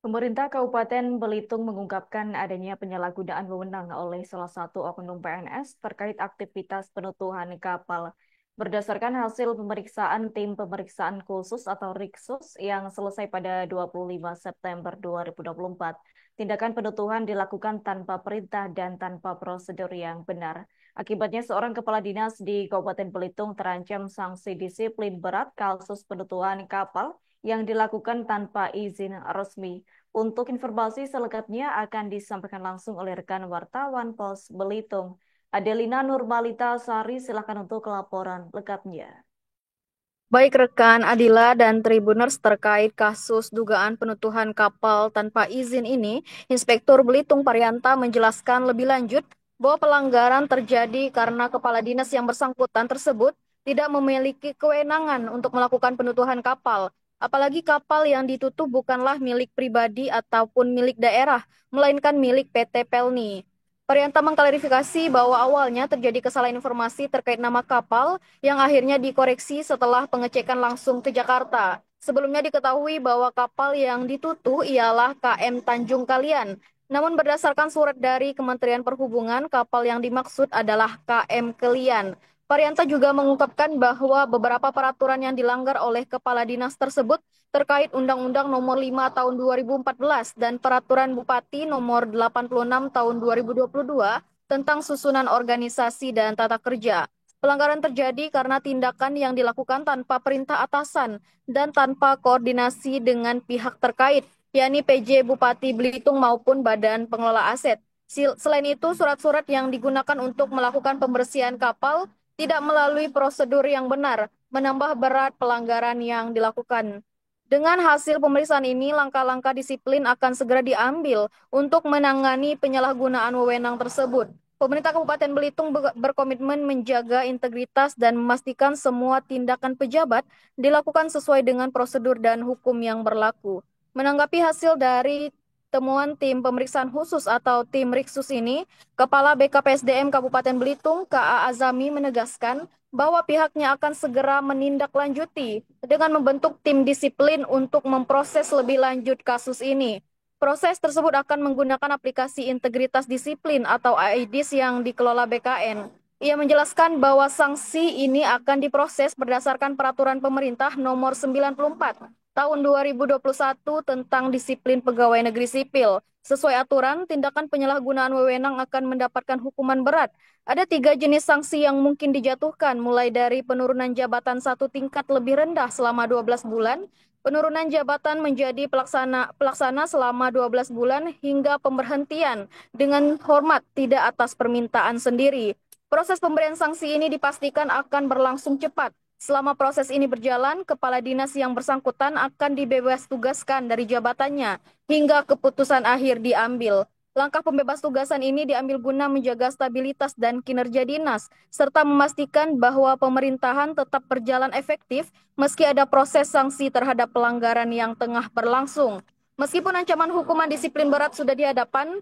Pemerintah Kabupaten Belitung mengungkapkan adanya penyalahgunaan wewenang oleh salah satu oknum PNS terkait aktivitas penutuhan kapal. Berdasarkan hasil pemeriksaan tim pemeriksaan khusus atau RIKSUS yang selesai pada 25 September 2024, tindakan penutuhan dilakukan tanpa perintah dan tanpa prosedur yang benar. Akibatnya seorang kepala dinas di Kabupaten Belitung terancam sanksi disiplin berat kasus penutuhan kapal yang dilakukan tanpa izin resmi. Untuk informasi selengkapnya akan disampaikan langsung oleh rekan wartawan Pos Belitung. Adelina Nurmalita Sari, silakan untuk laporan lengkapnya. Baik rekan Adila dan Tribuners terkait kasus dugaan penutuhan kapal tanpa izin ini, Inspektur Belitung Parianta menjelaskan lebih lanjut bahwa pelanggaran terjadi karena kepala dinas yang bersangkutan tersebut tidak memiliki kewenangan untuk melakukan penutuhan kapal. Apalagi kapal yang ditutup bukanlah milik pribadi ataupun milik daerah, melainkan milik PT Pelni. Parianta mengklarifikasi bahwa awalnya terjadi kesalahan informasi terkait nama kapal yang akhirnya dikoreksi setelah pengecekan langsung ke Jakarta. Sebelumnya diketahui bahwa kapal yang ditutup ialah KM Tanjung Kalian. Namun berdasarkan surat dari Kementerian Perhubungan, kapal yang dimaksud adalah KM Kelian. Parianta juga mengungkapkan bahwa beberapa peraturan yang dilanggar oleh kepala dinas tersebut terkait Undang-Undang Nomor 5 Tahun 2014 dan Peraturan Bupati Nomor 86 Tahun 2022 tentang susunan organisasi dan tata kerja. Pelanggaran terjadi karena tindakan yang dilakukan tanpa perintah atasan dan tanpa koordinasi dengan pihak terkait, yakni PJ Bupati Belitung maupun Badan Pengelola Aset. Selain itu, surat-surat yang digunakan untuk melakukan pembersihan kapal tidak melalui prosedur yang benar, menambah berat pelanggaran yang dilakukan. Dengan hasil pemeriksaan ini, langkah-langkah disiplin akan segera diambil untuk menangani penyalahgunaan wewenang tersebut. Pemerintah Kabupaten Belitung berkomitmen menjaga integritas dan memastikan semua tindakan pejabat dilakukan sesuai dengan prosedur dan hukum yang berlaku. Menanggapi hasil dari temuan tim pemeriksaan khusus atau tim Riksus ini, Kepala BKPSDM Kabupaten Belitung, KA Azami menegaskan bahwa pihaknya akan segera menindaklanjuti dengan membentuk tim disiplin untuk memproses lebih lanjut kasus ini. Proses tersebut akan menggunakan aplikasi integritas disiplin atau AIDIS yang dikelola BKN. Ia menjelaskan bahwa sanksi ini akan diproses berdasarkan peraturan pemerintah nomor 94 tahun 2021 tentang disiplin pegawai negeri sipil. Sesuai aturan, tindakan penyalahgunaan wewenang akan mendapatkan hukuman berat. Ada 3 jenis sanksi yang mungkin dijatuhkan, mulai dari penurunan jabatan satu tingkat lebih rendah selama 12 bulan, penurunan jabatan menjadi pelaksana selama 12 bulan, hingga pemberhentian dengan hormat tidak atas permintaan sendiri. Proses pemberian sanksi ini dipastikan akan berlangsung cepat. Selama proses ini berjalan, kepala dinas yang bersangkutan akan dibebas tugaskan dari jabatannya hingga keputusan akhir diambil. Langkah pembebas tugasan ini diambil guna menjaga stabilitas dan kinerja dinas, serta memastikan bahwa pemerintahan tetap berjalan efektif meski ada proses sanksi terhadap pelanggaran yang tengah berlangsung. Meskipun ancaman hukuman disiplin berat sudah dihadapan,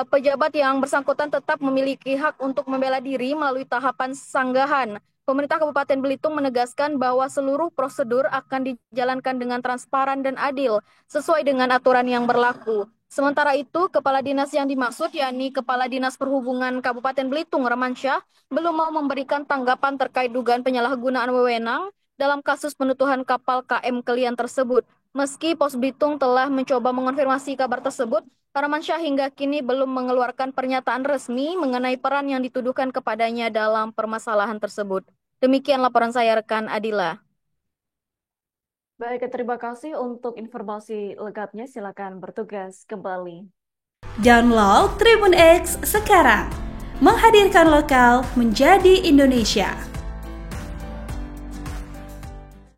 pejabat yang bersangkutan tetap memiliki hak untuk membela diri melalui tahapan sanggahan. Pemerintah Kabupaten Belitung menegaskan bahwa seluruh prosedur akan dijalankan dengan transparan dan adil sesuai dengan aturan yang berlaku. Sementara itu, Kepala Dinas yang dimaksud yakni Kepala Dinas Perhubungan Kabupaten Belitung Ramansyah belum mau memberikan tanggapan terkait dugaan penyalahgunaan wewenang dalam kasus penutuhan kapal KM Kelian tersebut. Meski Pos Belitung telah mencoba mengonfirmasi kabar tersebut, Ramansyah hingga kini belum mengeluarkan pernyataan resmi mengenai peran yang dituduhkan kepadanya dalam permasalahan tersebut. Demikian laporan saya rekan Adila. Baik, terima kasih untuk informasi lengkapnya. Silakan bertugas kembali. Download Tribun X sekarang. Menghadirkan lokal menjadi Indonesia.